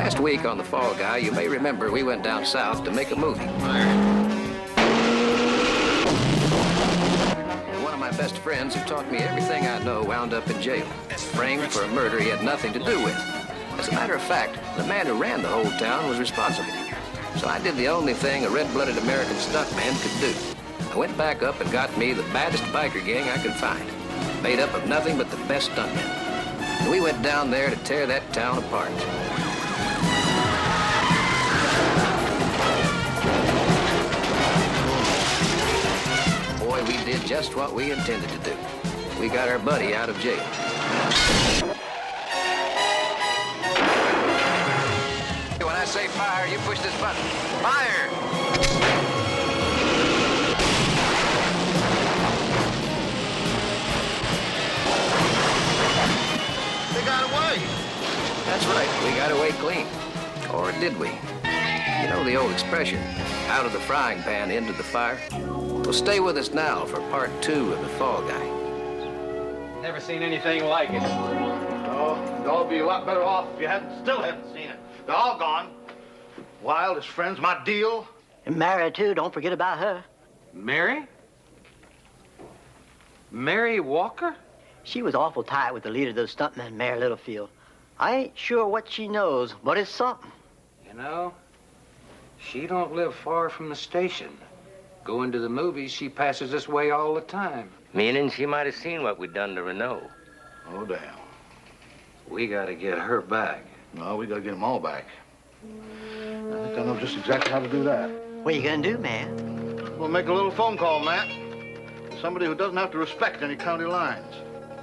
Last week on The Fall Guy, you may remember we went down south to make a movie. And one of my best friends who taught me everything I know wound up in jail, framed for a murder he had nothing to do with. As a matter of fact, the man who ran the whole town was responsible. So I did the only thing a red-blooded American stuntman could do. I went back up and got me the baddest biker gang I could find, made up of nothing but the best stuntmen. And we went down there to tear that town apart. Boy, we did just what we intended to do. We got our buddy out of jail. When I say fire, you push this button. Fire! They got away. That's right, we got away clean. Or did we? You know the old expression, out of the frying pan into the fire? Well, stay with us now for part 2 of The Fall Guy. Never seen anything like it. Oh, you'd all be a lot better off if you still hadn't seen it. They're all gone. Wild, his friends, my deal. And Mary, too. Don't forget about her. Mary? Mary Walker? She was awful tight with the leader of those stuntmen, Mary Littlefield. I ain't sure what she knows, but it's something. You know, she don't live far from the station. Going to the movies, she passes this way all the time. Meaning she might have seen what we'd done to Renault. Oh, damn. We gotta get her back. No, we gotta get them all back. I think I know just exactly how to do that. What are you gonna do, man? We'll make a little phone call, Matt. Somebody who doesn't have to respect any county lines.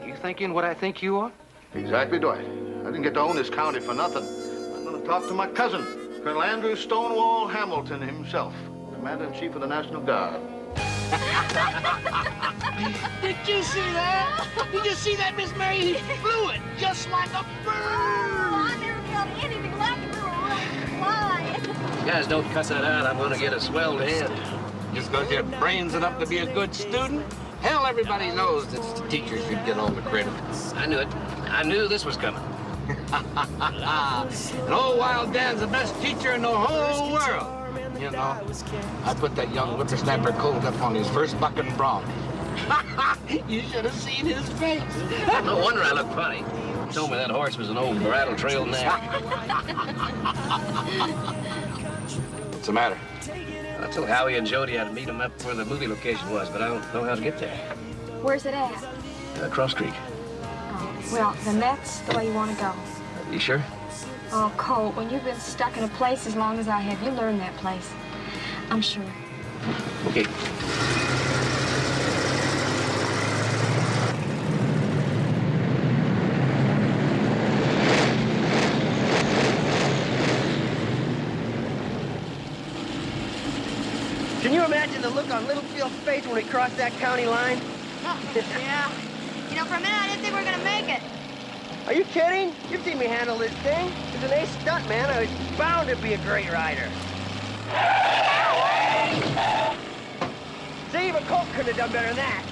You thinking what I think you are? Exactly, Dwight. I didn't get to own this county for nothing. I'm gonna talk to my cousin, Colonel Andrew Stonewall Hamilton himself, Commander-in-Chief of the National Guard. Did you see that? Did you see that, Miss Mary? He flew it just like a bird. Oh, I never felt anything like it. We were ready to fly. You guys don't cuss that out, I'm gonna get a swelled head. Just because your brain's enough to be a good student? Hell, everybody knows that the teachers should get all the credit. I knew it. I knew this was coming. And old Wild Dan's the best teacher in the whole world. You know, I put that young whippersnapper Colt up on his first bucking bronc. You should have seen his face. No wonder I look funny. He told me that horse was an old brattle trail nag. What's the matter? I told Howie and Jody I'd meet him up where the movie location was, but I don't know how to get there. Where's it at? Cross Creek. Oh, well, then that's the way you want to go. You sure? Oh, Colt, when you've been stuck in a place as long as I have, you learn that place. I'm sure. Okay. Can you imagine the look on Littlefield's face when we crossed that county line? Yeah. You know, for a minute, I didn't think we were going to make it. Are you kidding? You've seen me handle this thing. As an ace stuntman, I was bound to be a great rider. See, even Colt couldn't have done better than that.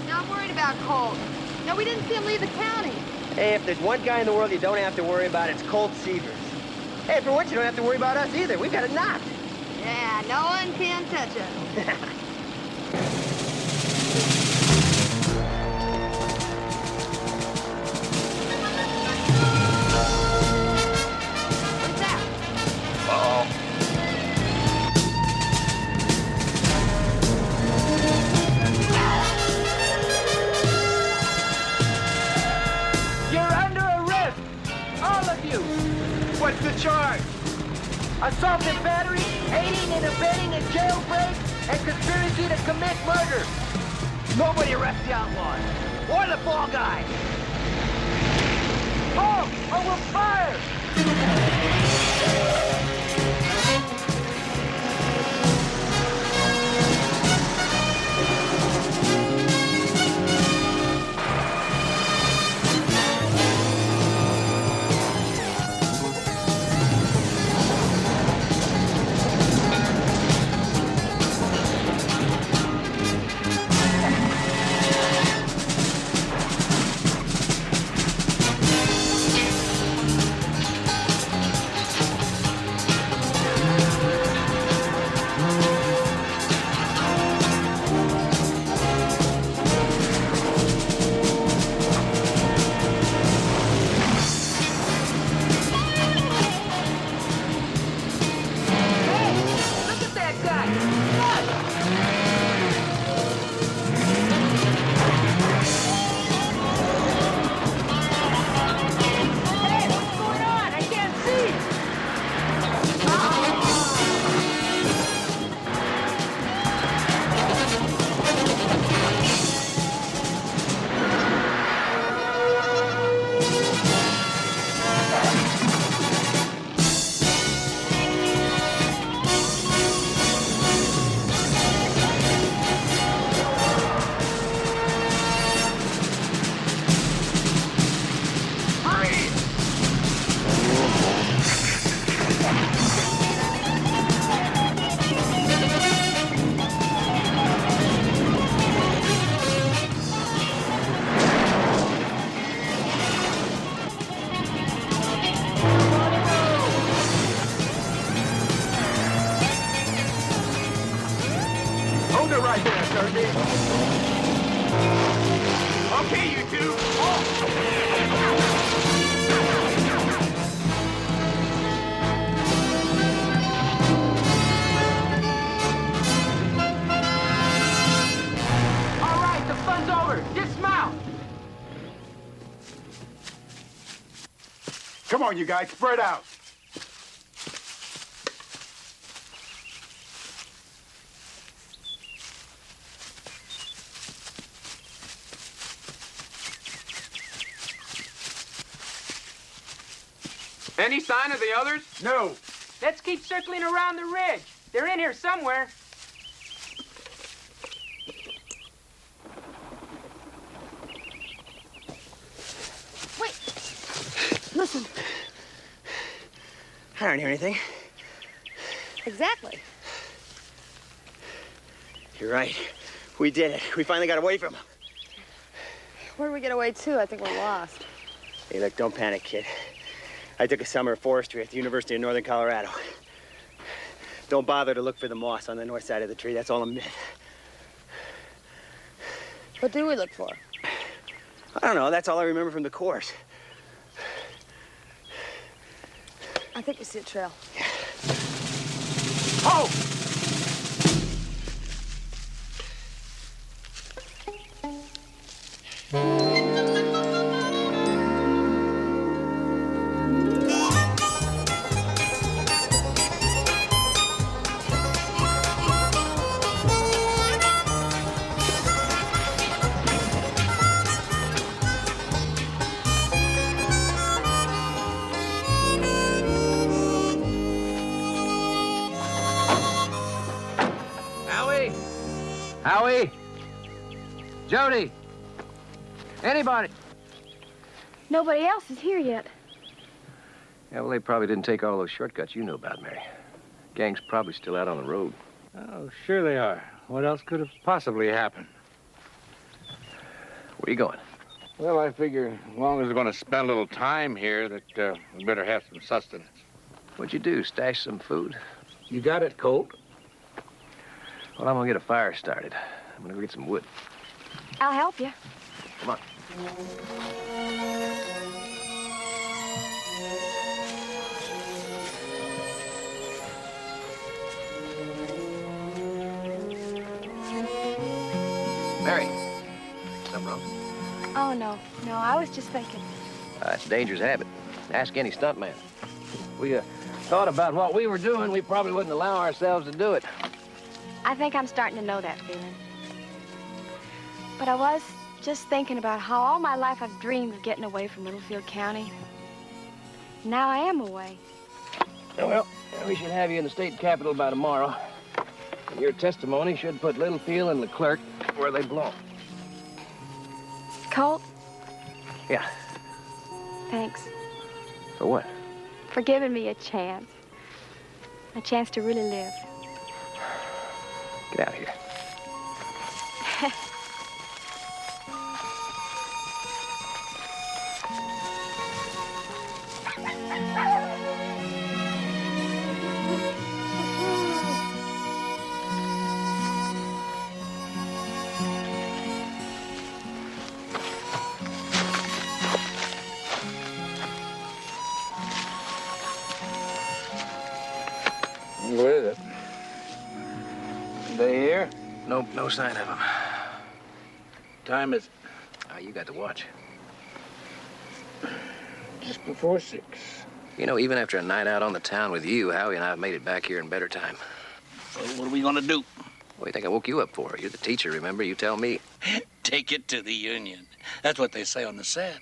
Now I'm worried about Colt. No, we didn't see him leave the county. Hey, if there's one guy in the world you don't have to worry about, it's Colt Seavers. Hey, for once, you don't have to worry about us either. We've got a knot. Yeah, no one can touch us. What's that? Uh-oh. You're under arrest, all of you. What's the charge? Assault and battery, aiding and abetting a jailbreak, and conspiracy to commit murder. Nobody arrest the Outlaws or the Fall Guy. Oh, or we'll fire! right there, Thursday. Okay, you two. All right, the fun's over. Dismount. Come on, you guys, spread out. Any sign of the others? No. Let's keep circling around the ridge. They're in here somewhere. Wait. Listen. I don't hear anything. Exactly. You're right. We did it. We finally got away from him. Where do we get away to? I think we're lost. Hey, look, don't panic, kid. I took a summer of forestry at the University of Northern Colorado. Don't bother to look for the moss on the north side of the tree. That's all a myth. What do we look for? I don't know. That's all I remember from the course. I think we see a trail. Oh! Howie? Jody? Anybody? Nobody else is here yet. Yeah, well, they probably didn't take all those shortcuts you know about, Mary. Gang's probably still out on the road. Oh, sure they are. What else could have possibly happened? Where are you going? Well, I figure as long as we're going to spend a little time here, that we better have some sustenance. What'd you do, stash some food? You got it, Colt. Well, I'm gonna get a fire started. I'm gonna go get some wood. I'll help you. Come on. Mary, something wrong? Oh, no. No, I was just thinking. It's a dangerous habit. Ask any stuntman. We thought about what we were doing. We probably wouldn't allow ourselves to do it. I think I'm starting to know that feeling. But I was just thinking about how all my life I've dreamed of getting away from Littlefield County. Now I am away. Well, we should have you in the state capitol by tomorrow. And your testimony should put Littlefield and Leclerc where they belong. Colt, Yeah. thanks For what? for giving me a chance. A chance to really live. Get out of here. What is it? They here? Nope, no sign of him. Time is You got to watch. just before 6. You know, even after a night out on the town with you, Howie and I have made it back here in better time. Well, what are we gonna do? What do you think I woke you up for? You're the teacher, remember? You tell me. Take it to the Union. That's what they say on the set.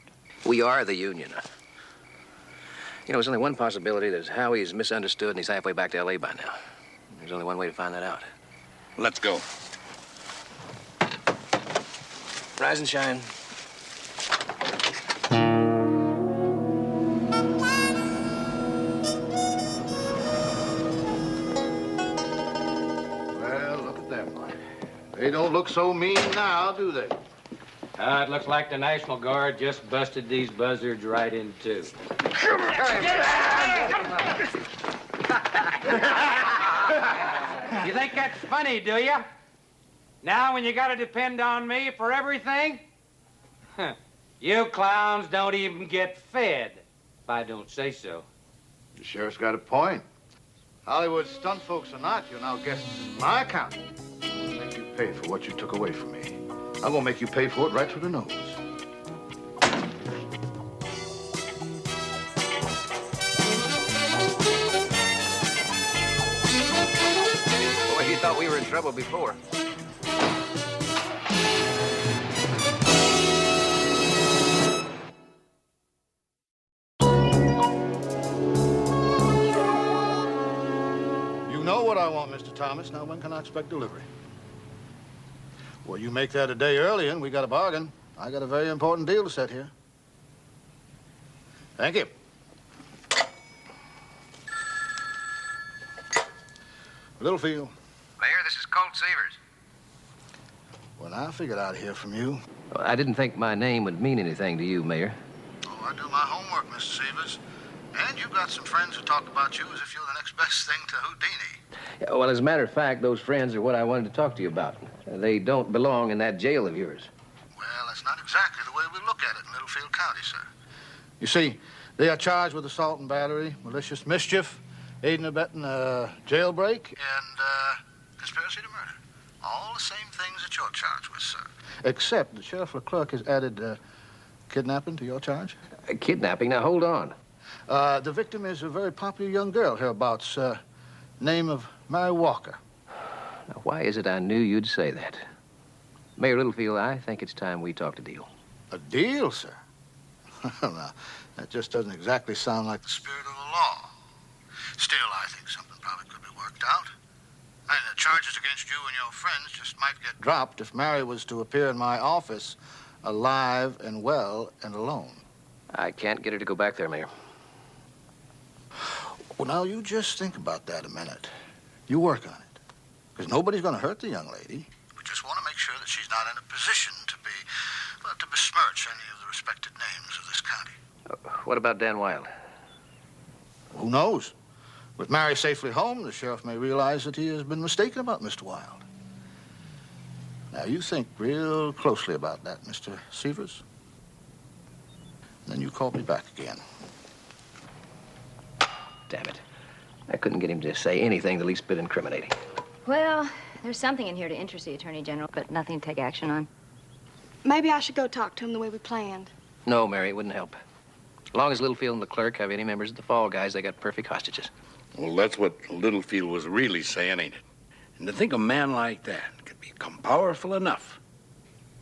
We are the Union. You know, there's only one possibility that Howie is misunderstood and he's halfway back to L.A. by now. There's only one way to find that out. Let's go. Rise and shine. Well, look at them. They don't look so mean now, do they? It looks like the National Guard just busted these buzzards right in two. You think that's funny, do you? Now when you gotta depend on me for everything? You clowns don't even get fed, if I don't say so. The sheriff's got a point. Hollywood stunt folks or not, you're now guests in my county. I'm gonna make you pay for what you took away from me. I'm gonna make you pay for it right through the nose. Boy, you thought we were in trouble before. You know what I want, Mr. Thomas. Now, when can I expect delivery? Well, you make that a day early and we got a bargain. I got a very important deal to set here. Thank you. Littlefield. Mayor, this is Colt Severs. Well, I figured I'd hear from you. Well, I didn't think my name would mean anything to you, Mayor. Oh, I do my homework, Mr. Severs. And you've got some friends who talk about you as if you're the next best thing to Houdini. Yeah, well, as a matter of fact, those friends are what I wanted to talk to you about. They don't belong in that jail of yours. Well, that's not exactly the way we look at it in Littlefield County, sir. You see, they are charged with assault and battery, malicious mischief, aiding and abetting a jailbreak, and conspiracy to murder. All the same things that you're charged with, sir. Except the Sheriff Leclerc has added kidnapping to your charge. Kidnapping? Now, hold on. The victim is a very popular young girl hereabouts, name of Mary Walker. Now, why is it I knew you'd say that? Mayor Littlefield, I think it's time we talked a deal. A deal, sir? Now, that just doesn't exactly sound like the spirit of the law. Still, I think something probably could be worked out. I mean, the charges against you and your friends just might get dropped if Mary was to appear in my office alive and well and alone. I can't get her to go back there, Mayor. Well, now, you just think about that a minute. You work on it. Because nobody's going to hurt the young lady. We just want to make sure that she's not in a position to be, well, to besmirch any of the respected names of this county. What about Dan Wilde? Who knows? With Mary safely home, the sheriff may realize that he has been mistaken about Mr. Wilde. Now, you think real closely about that, Mr. Severs. Then you call me back again. Damn it. I couldn't get him to say anything the least bit incriminating. Well, there's something in here to interest the Attorney General, but nothing to take action on. Maybe I should go talk to him the way we planned. No, Mary, it wouldn't help. As long as Littlefield and the clerk have any members of the Fall Guys, they got perfect hostages. Well, that's what Littlefield was really saying, ain't it? And to think a man like that could become powerful enough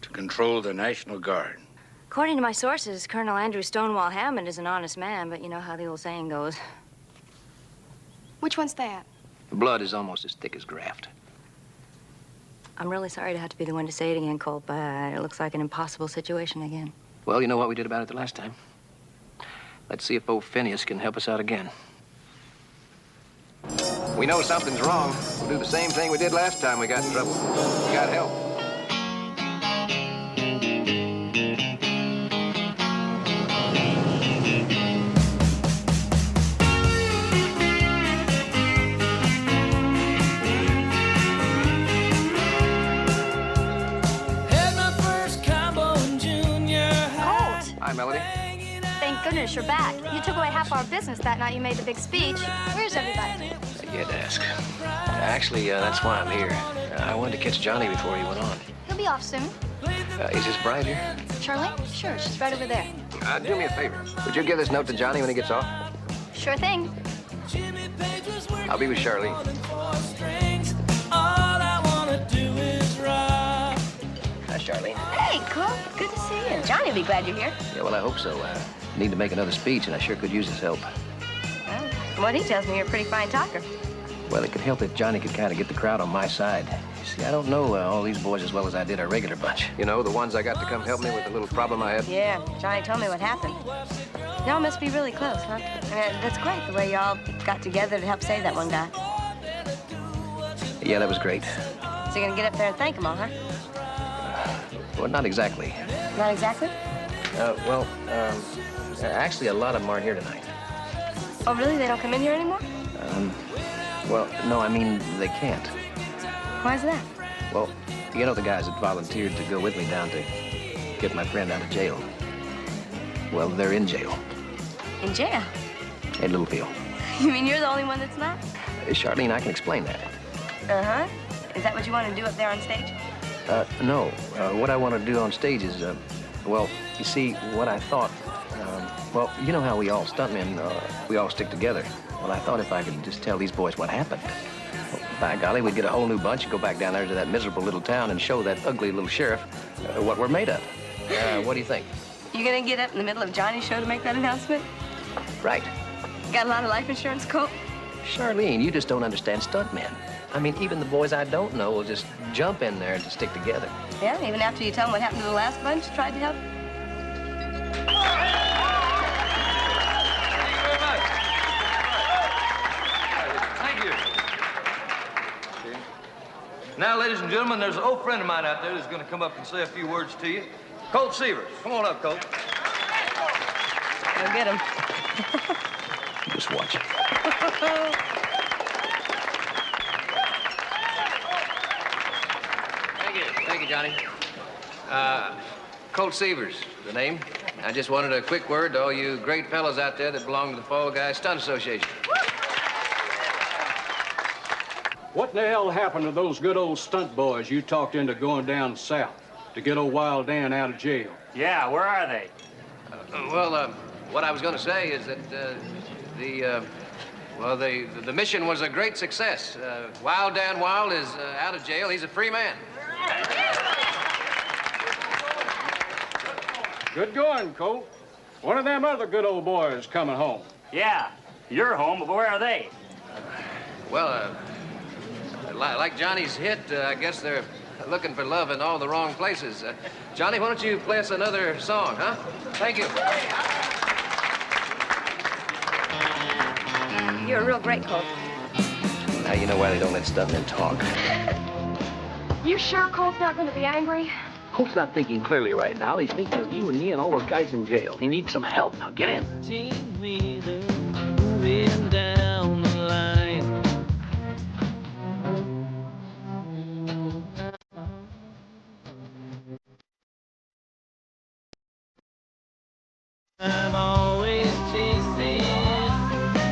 to control the National Guard. According to my sources, Colonel Andrew Stonewall Hammond is an honest man, but you know how the old saying goes. Which one's that? The blood is almost as thick as graft. I'm really sorry to have to be the one to say it again, Colt, but it looks like an impossible situation again. Well, you know what we did about it the last time. Let's see if old Phineas can help us out again. We know something's wrong. We'll do the same thing we did last time we got in trouble. We got help. Hi, Melody. Thank goodness you're back. You took away half our business that night you made the big speech. Where's everybody? You had to ask. Actually, that's why I'm here. I wanted to catch Johnny before he went on. He'll be off soon. Is his bride here? Charlene? Sure, she's right over there. Do me a favor. Would you give this note to Johnny when he gets off? Sure thing. I'll be with Charlene. Hi, Charlene. Hey, Colt. Good to see you. Johnny will be glad you're here. Yeah, well, I hope so. I need to make another speech, and I sure could use his help. Well, from what he tells me, you're a pretty fine talker. Well, it could help if Johnny could kind of get the crowd on my side. You see, I don't know all these boys as well as I did our regular bunch. You know, the ones I got to come help me with the little problem I had? Yeah, Johnny told me what happened. Y'all must be really close, huh? That's great, the way y'all got together to help save that one guy. Yeah, that was great. So you're gonna get up there and thank them all, huh? Well, not exactly. Not exactly? Actually, a lot of them aren't here tonight. Oh, really? They don't come in here anymore? Well, no, I mean, they can't. Why's that? Well, You know the guys that volunteered to go with me down to get my friend out of jail? Well, they're in jail. In jail? In Littlefield. You mean you're the only one that's not? Charlene, I can explain that. Uh-huh. Is that what you want to do up there on stage? No. What I want to do on stage is, well, you see, what I thought, well, you know how we all stuntmen, we all stick together. Well, I thought if I could just tell these boys what happened, well, by golly, we'd get a whole new bunch and go back down there to that miserable little town and show that ugly little sheriff what we're made of. What do you think? You gonna get up in the middle of Johnny's show to make that announcement? Right. Got a lot of life insurance, Colt? Charlene, you just don't understand stuntmen. I mean, even the boys I don't know will just jump in there to stick together. Yeah, even after you tell them what happened to the last bunch, tried to help. Thank you. Now, ladies and gentlemen, there's an old friend of mine out there that's going to come up and say a few words to you. Colt Sievers. Come on up, Colt. Go get him. Just watch it. Thank you, Johnny. Colt Sievers, the name. I just wanted a quick word to all you great fellas out there that belong to the Fall Guys Stunt Association. What in the hell happened to those good old stunt boys you talked into going down south to get old Wild Dan out of jail? Yeah, where are they? What I was going to say is that the mission was a great success. Wild Dan Wild is out of jail. He's a free man. Good going, Colt. One of them other good old boys coming home. Yeah, you're home, but where are they? Like Johnny's hit, I guess they're looking for love in all the wrong places. Johnny, why don't you play us another song, huh? Thank you. You're a real great Colt. Now you know why they don't let stuntmen talk. You sure Colt's not going to be angry? Colt's not thinking clearly right now. He's thinking of you and me and all those guys in jail. He needs some help. Now get in. Moving down the line. I'm always chasing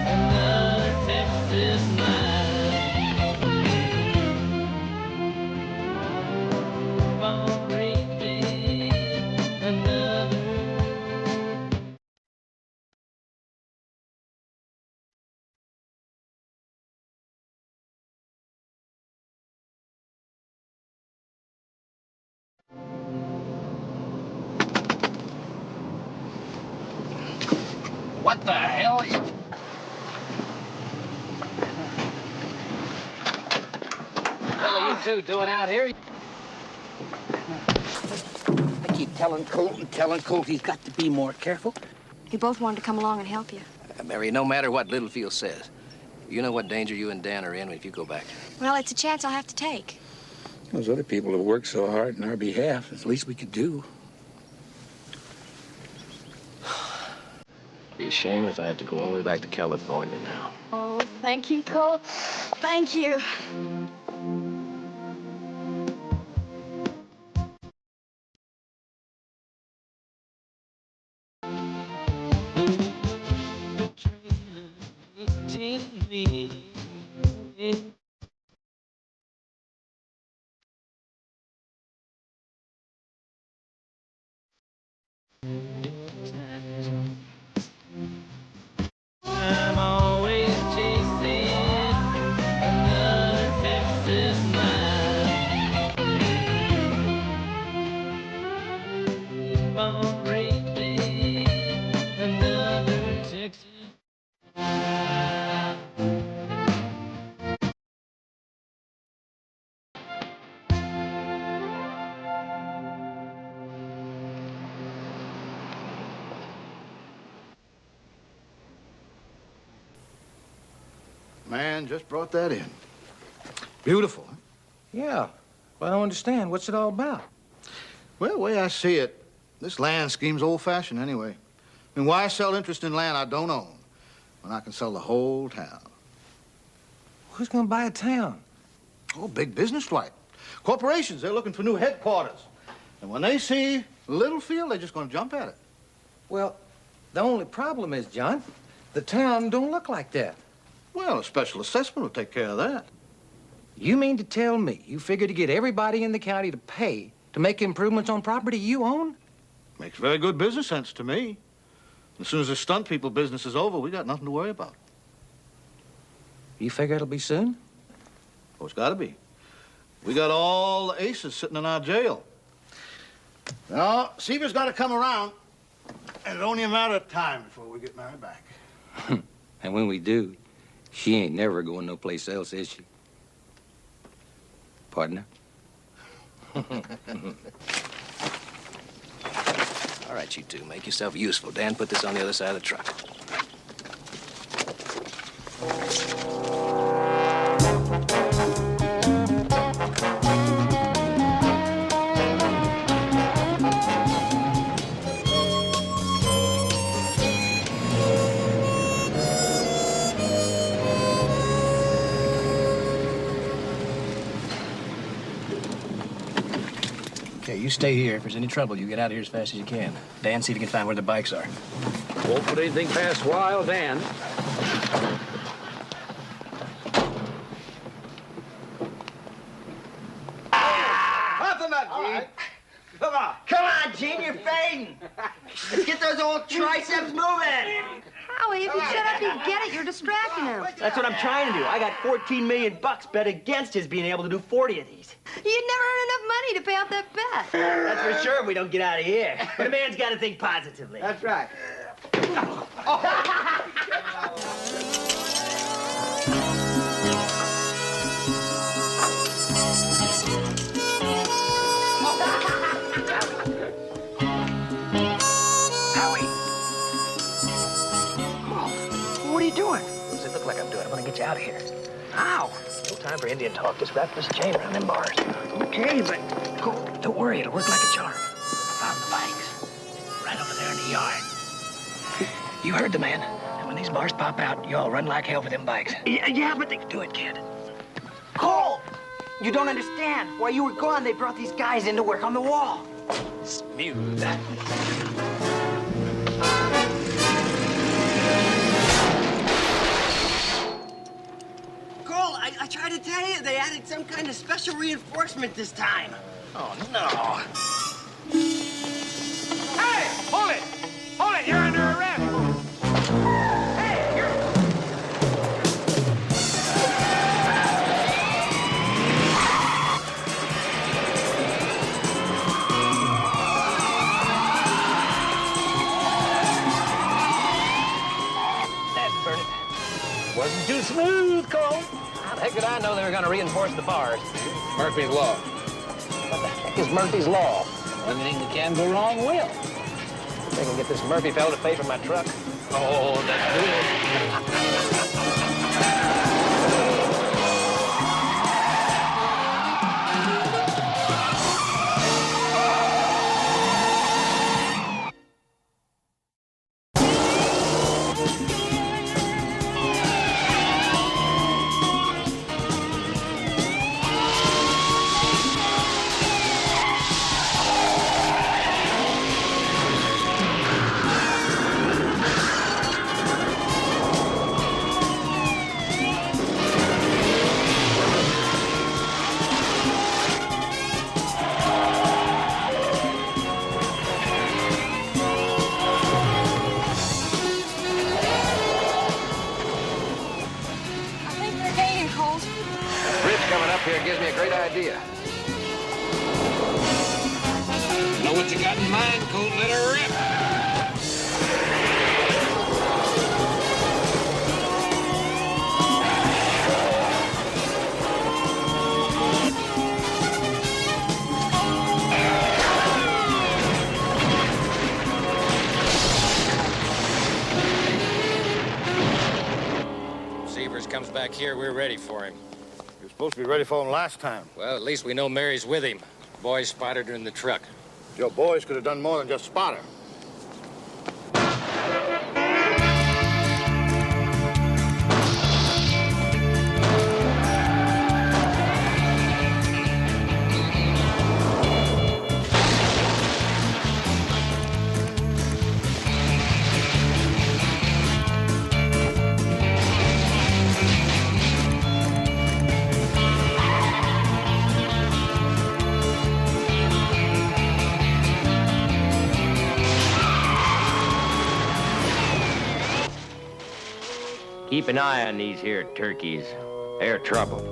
another Texas night. Another. What the hell? What are you two doing out here? I keep telling Colt he's got to be more careful. We both wanted to come along and help you. Mary, no matter what Littlefield says, you know what danger you and Dan are in if you go back. Well, it's a chance I'll have to take. Those other people have worked so hard on our behalf. It's the least we could do. It'd be a shame if I had to go all the way back to California now. Oh, thank you, Colt. Thank you. I'm always chasing another Texas night. Keep on racing another Texas. Man, just brought that in. Beautiful, huh? Yeah. Well, I don't understand. What's it all about? Well, the way I see it, this land scheme's old-fashioned anyway. I mean, why sell interest in land I don't own when I can sell the whole town? Who's gonna buy a town? Oh, big business like. Corporations, they're looking for new headquarters. And when they see Littlefield, they're just going to jump at it. Well, the only problem is, John, the town don't look like that. Well, a special assessment will take care of that. You mean to tell me you figure to get everybody in the county to pay to make improvements on property you own? Makes very good business sense to me. As soon as the stunt people business is over, we got nothing to worry about. You figure it'll be soon? Oh, it's got to be. We got all the aces sitting in our jail. Now, Seaver's got to come around, and it's only a matter of time before we get married back. And when we do, she ain't never going no place else, is she? Partner? All right, you two, make yourself useful. Dan, put this on the other side of the truck. Okay, you stay here. If there's any trouble, you get out of here as fast as you can. Dan, see if you can find where the bikes are. Won't put anything past Wild Dan. Nothing up, Gene. Come on. Come on, Gene, you're fading. Let's get those old triceps moving. Howie, if you shut up, you get it. You're distracting him. That's what I'm trying to do. I got $14 million bet against his being able to do 40 of these. You'd never earn enough money to pay off that bet. That's for sure if we don't get out of here. But a man's got to think positively. That's right. What are you doing? What does it look like I'm doing? I'm gonna get you out of here. Ow! No time for Indian talk. Just wrap this chain around them bars. Okay, but... Colt, don't worry. It'll work like a charm. I found the bikes. Right over there in the yard. You heard the man. And when these bars pop out, you all run like hell for them bikes. Yeah, but they... Do it, kid. Colt! You don't understand. While you were gone, they brought these guys in to work on the wall. Smooth. Colt, I tried to tell you, they added some kind of special reinforcement this time. Oh, no. Hey, hold it! Hold it, you're under arrest! Hey, you're... That burn it. Wasn't too smooth, Colt. How the heck did I know they were going to reinforce the bars? Murphy's Law. What the heck is Murphy's Law? Anything that can go wrong will. They can get this Murphy fellow to pay for my truck. Oh, that's good. Here gives me a great idea. Know what you got in mind, Colt? Let her rip. Severs comes back here, we're ready for him. You were supposed to be ready for him last time. Well, at least we know Mary's with him. Boys spotted her in the truck. Your boys could have done more than just spot her. Keep an eye on these here turkeys. They're trouble.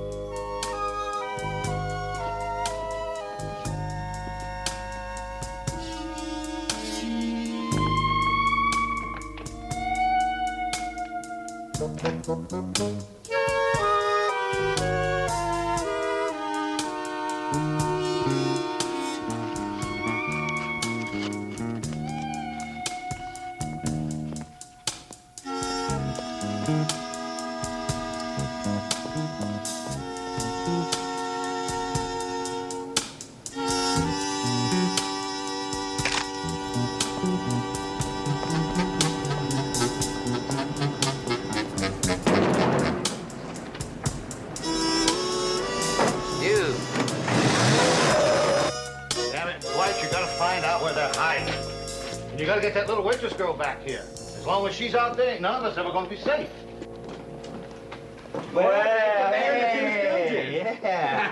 You gotta get that little waitress girl back here. As long as she's out there, none of us ever gonna be safe. Yeah.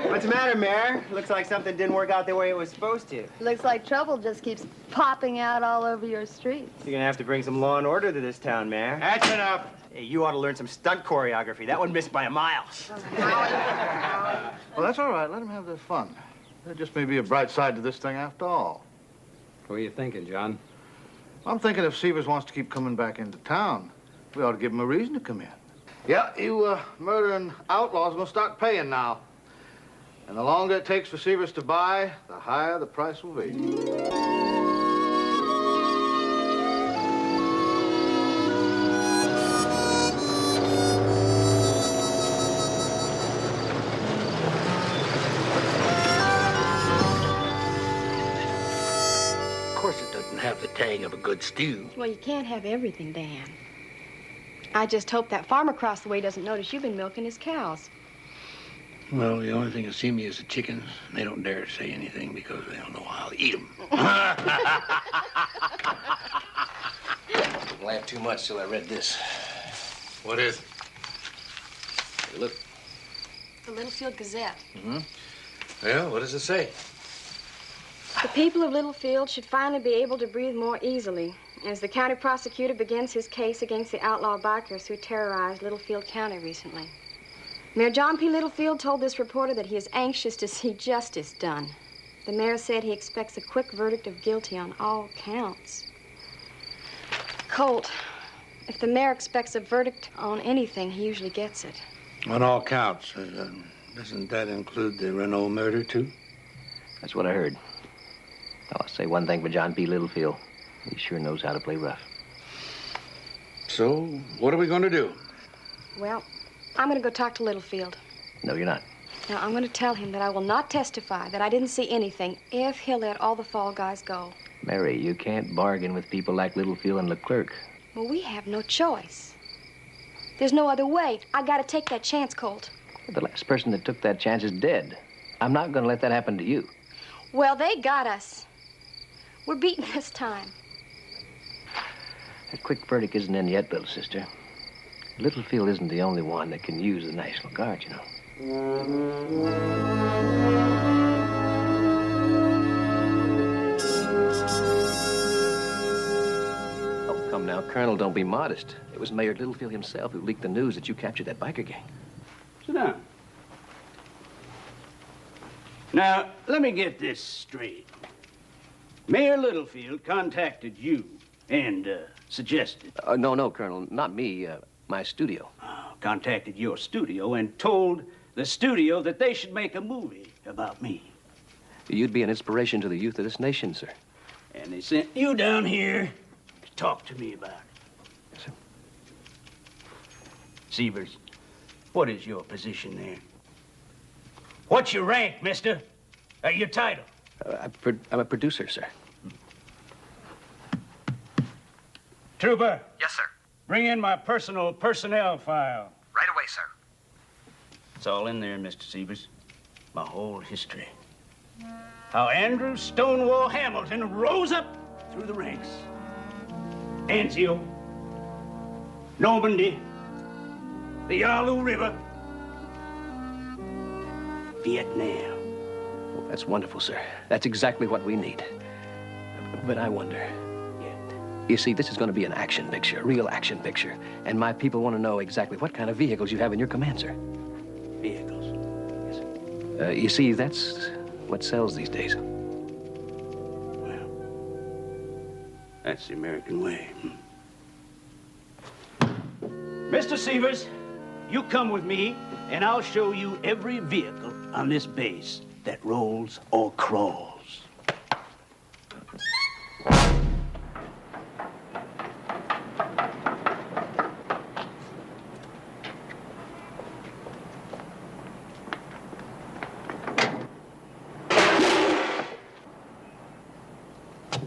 What's the matter, Mayor? Looks like something didn't work out the way it was supposed to. Looks like trouble just keeps popping out all over your streets. You're gonna have to bring some law and order to this town, Mayor. That's enough. Hey, you ought to learn some stunt choreography. That one missed by a mile. Well, that's all right. Let them have their fun. There just may be a bright side to this thing after all. What are you thinking, John? I'm thinking if Severs wants to keep coming back into town, we ought to give him a reason to come in. Yeah, you murdering outlaws will start paying now. And the longer it takes for Severs to buy, the higher the price will be. Of course, it doesn't have the tang of a good stew. Well, you can't have everything, Dan. I just hope that farmer across the way doesn't notice you've been milking his cows. Well, the only thing that see me is the chickens. They don't dare to say anything because they don't know I'll eat them. Didn't laugh too much till I read this. What is it? Hey, look. The Littlefield Gazette. Mm-hmm. Well, what does it say? The people of Littlefield should finally be able to breathe more easily as the county prosecutor begins his case against the outlaw bikers who terrorized Littlefield County recently. Mayor John P. Littlefield told this reporter that he is anxious to see justice done. The mayor said he expects a quick verdict of guilty on all counts. Colt, if the mayor expects a verdict on anything, he usually gets it. On all counts. Doesn't that include the Renault murder, too? That's what I heard. I'll say one thing for John P. Littlefield. He sure knows how to play rough. So, what are we going to do? Well, I'm going to go talk to Littlefield. No, you're not. Now, I'm going to tell him that I will not testify, that I didn't see anything, if he'll let all the fall guys go. Mary, you can't bargain with people like Littlefield and Leclerc. Well, we have no choice. There's no other way. I got to take that chance, Colt. The last person that took that chance is dead. I'm not going to let that happen to you. Well, they got us. We're beaten this time. A quick verdict isn't in yet, little sister. Littlefield isn't the only one that can use the National Guard, you know. Oh, come now, Colonel, don't be modest. It was Mayor Littlefield himself who leaked the news that you captured that biker gang. Sit down. Now, let me get this straight. Mayor Littlefield contacted you and suggested... No, Colonel, not me. My studio. Contacted your studio and told the studio that they should make a movie about me. You'd be an inspiration to the youth of this nation, sir. And they sent you down here to talk to me about it. Yes, sir. Severs, what is your position there? What's your rank, mister? Your title? I'm a producer, sir. Trooper. Yes, sir. Bring in my personal personnel file. Right away, sir. It's all in there, Mr. Severs. My whole history. How Andrew Stonewall Hamilton rose up through the ranks. Anzio, Normandy, the Yalu River, Vietnam. Well, that's wonderful, sir. That's exactly what we need. But I wonder, You see, this is going to be an action picture, a real action picture. And my people want to know exactly what kind of vehicles you have in your command, sir. Vehicles? Yes. You see, that's what sells these days. Well, that's the American way. Mr. Severs, you come with me, and I'll show you every vehicle on this base that rolls or crawls.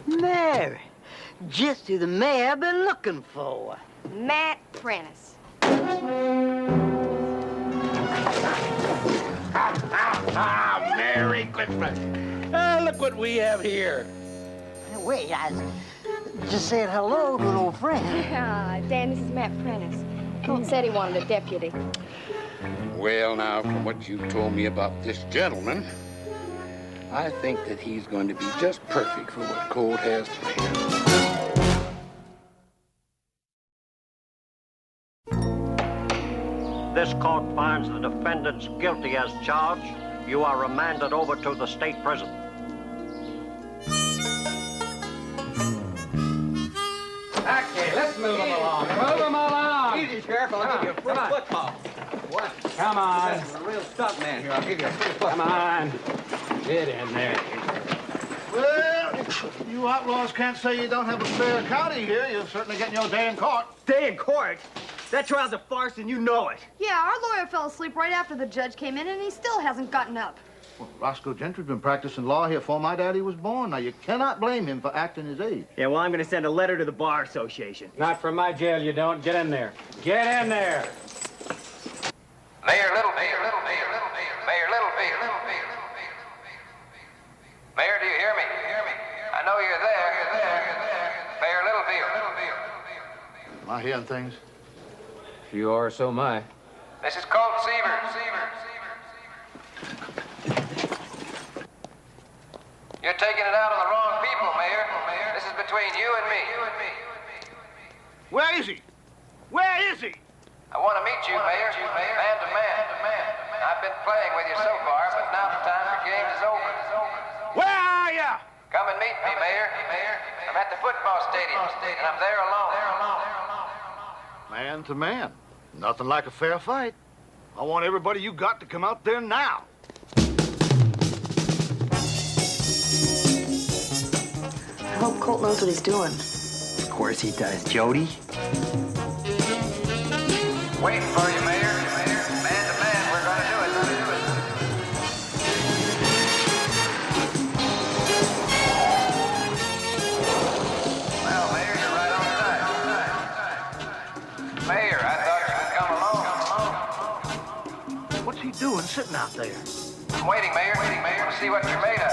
Mary, just who the mayor I've been looking for. Matt Prentice. Merry Christmas. Look what we have here. Wait, I was just saying hello to an old friend. Dan, this is Matt Prentice. Colt said he wanted a deputy. Well, now, from what you told me about this gentleman, I think that he's going to be just perfect for what Colt has planned. This court finds the defendants guilty as charged. You are remanded over to the state prison. Okay, let's move them along. Move them along. Easy, Sheriff. I'll give you a free football. What? Come on. This is a real stunt man here. I'll give you a free football. Come on. Get in there. Well, you outlaws can't say you don't have a fair county here. You're certainly getting your day in court. Day in court? That trial's a farce and you know it. Yeah, our lawyer fell asleep right after the judge came in, and he still hasn't gotten up. Well, Roscoe Gentry's been practicing law here before my daddy was born. Now, you cannot blame him for acting his age. Yeah, well, I'm going to send a letter to the Bar Association. Not from my jail, you don't. Get in there. Get in there. Mayor Littlefield, Mayor Littlefield. Mayor, do you hear me? I know you're there. Mayor Littlefield. Am I hearing things? If you are, so am I. This is Colt Seaver. You're taking it out on the wrong people, Mayor. This is between you and me. Where is he? Where is he? I want to meet you, Mayor, man to man. I've been playing with you so far, but now the time for games is over. Where are you? Come and meet me, Mayor. I'm at the football stadium, and I'm there alone. Man to man. Nothing like a fair fight. I want everybody you got to come out there now. I hope Colt knows what he's doing. Of course he does, Jody. Waiting for you, Mayor. Man to man, we're going to do it. Well, Mayor, you're right on time. Mayor, I thought you would come along. What's he doing sitting out there? I'm waiting, Mayor. We'll see what you're made of.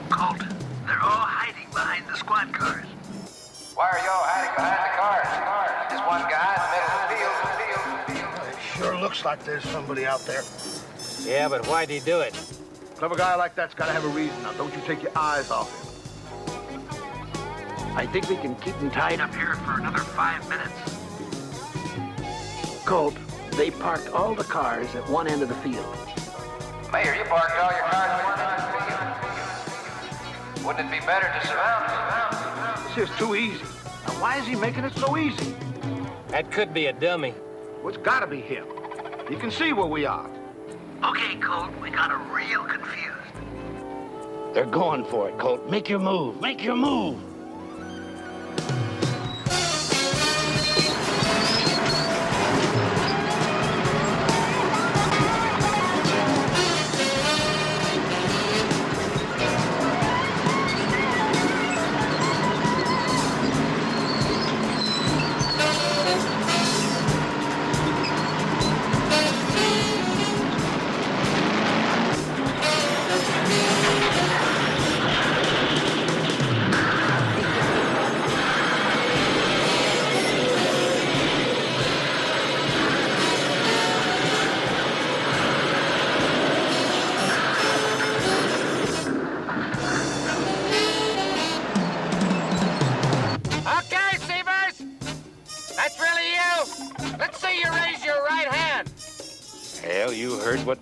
Colt, they're all hiding behind the squad cars. Why are y'all hiding behind the cars? There's one guy in the middle of the field. It sure looks like there's somebody out there. Yeah, but why'd he do it? Clever guy like that's got to have a reason. Now, don't you take your eyes off him. I think we can keep them tied up here for another 5 minutes. Colt, they parked all the cars at one end of the field. Mayor, you parked all your cars at one end of the field. Wouldn't it be better to surround them? This is too easy. Now, why is he making it so easy? That could be a dummy. Well, it's got to be him. You can see where we are. Okay, Colt, we got a real confused. They're going for it, Colt. Make your move. Make your move.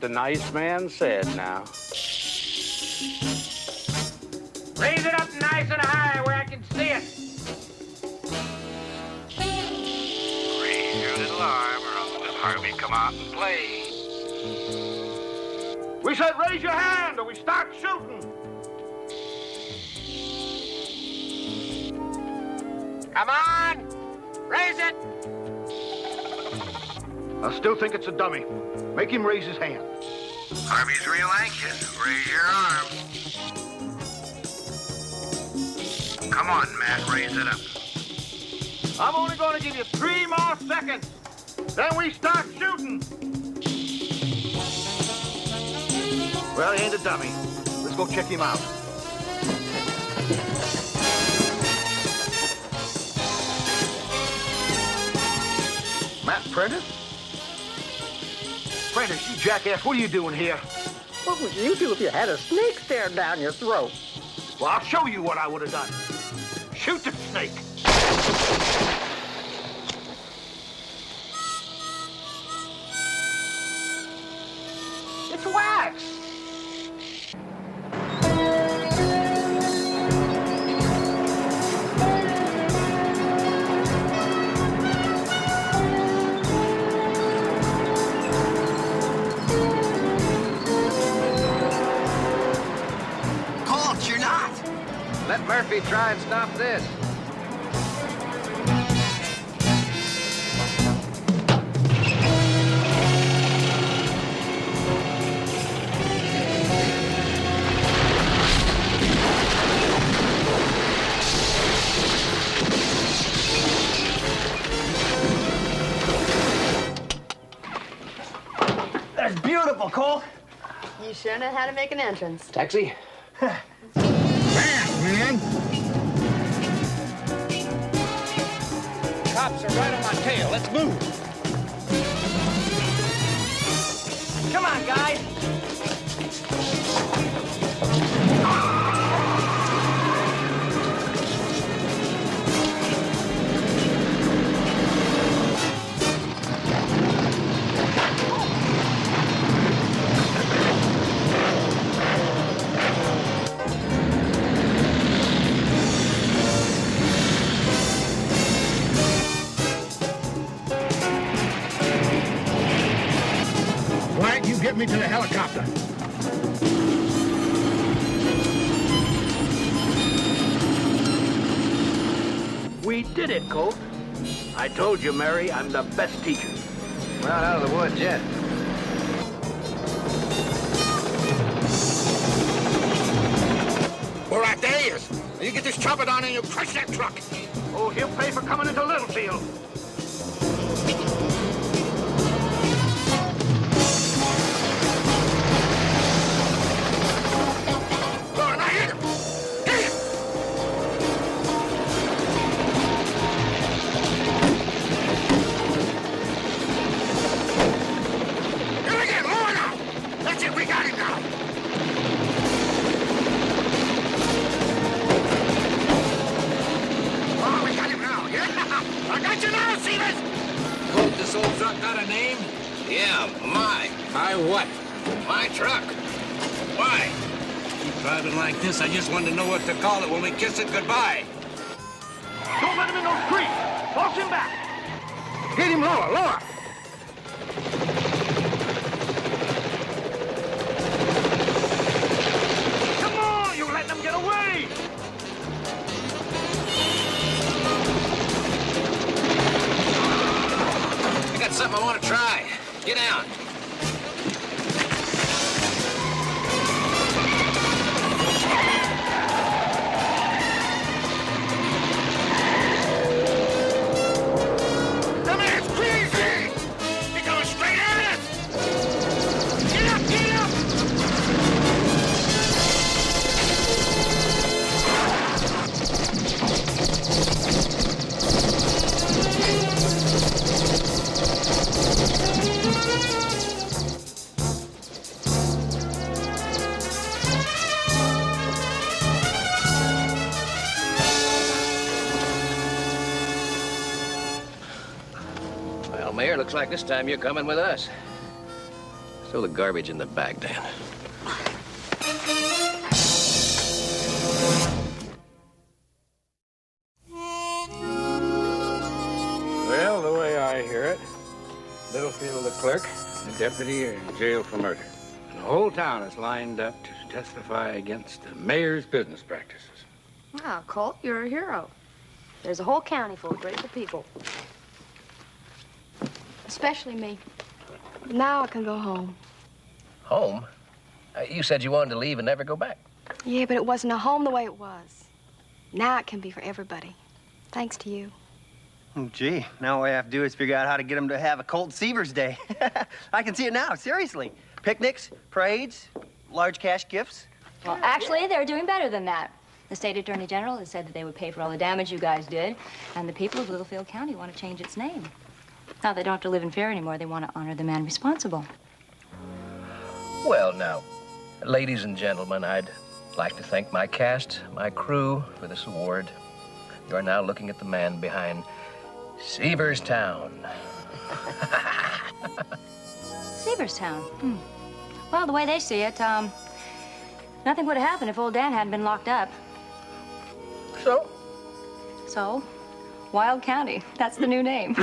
the nice man said now. Raise it up nice and high where I can see it. Raise your little arm or I'll let Harvey come out and play. We said raise your hand or we start shooting. Come on! Raise it! I still think it's a dummy. Make him raise his hand. Harvey's real anxious. Raise your arm. Come on, Matt, raise it up. I'm only going to give you 3 more seconds. Then we start shooting. Well, he ain't a dummy. Let's go check him out. Matt Prentice? Prentice, you jackass, what are you doing here? What would you do if you had a snake staring down your throat? Well, I'll show you what I would have done. Shoot the snake. It's wax. Colt, you're not. Let Murphy try and stop this. That's beautiful, Colt. You sure know how to make an entrance. Taxi? Man! Cops are right on my tail. Let's move. Come on, guys. Why don't you get me to the helicopter? We did it, Colt. I told you, Mary, I'm the best teacher. We're not out of the woods yet. All right, there he is. Now you get this chopper down and you crush that truck. Oh, he'll pay for coming into Littlefield. Lord, now hit him. Hit him. Here again, lower now. That's it, we got him now. Oh, we got him now, yeah? I got you now, Seamus! Colt, this old truck got a name? Yeah, my. My what? My truck. Why? Keep driving like this, I just wanted to know what to call it when we kiss it goodbye. Don't let him in those creeks. Force him back. Get him lower, lower. Come on, you let them get away. I got something I want to try. Get down. The man's crazy. He's going straight at us. Get up, get up. Well, Mayor, looks like this time you're coming with us. Throw the garbage in the bag, Dan. Well, the way I hear it, Littlefield, the clerk, the deputy, are in jail for murder. And the whole town is lined up to testify against the mayor's business practices. Wow, Colt, you're a hero. There's a whole county full of grateful people. Especially me. Now I can go home. Home? You said you wanted to leave and never go back. Yeah, but it wasn't a home the way it was. Now it can be for everybody. Thanks to you. Oh, gee, now all I have to do is figure out how to get them to have a Colt Seavers Day. I can see it now, seriously. Picnics, parades, large cash gifts. Well, actually, they're doing better than that. The state attorney general has said that they would pay for all the damage you guys did, and the people of Littlefield County want to change its name. Now they don't have to live in fear anymore. They want to honor the man responsible. Well, now, ladies and gentlemen, I'd like to thank my cast, my crew, for this award. You are now looking at the man behind Seaverstown. Seaverstown? Well, the way they see it, nothing would have happened if old Dan hadn't been locked up. So? So, Wild County. That's the new name.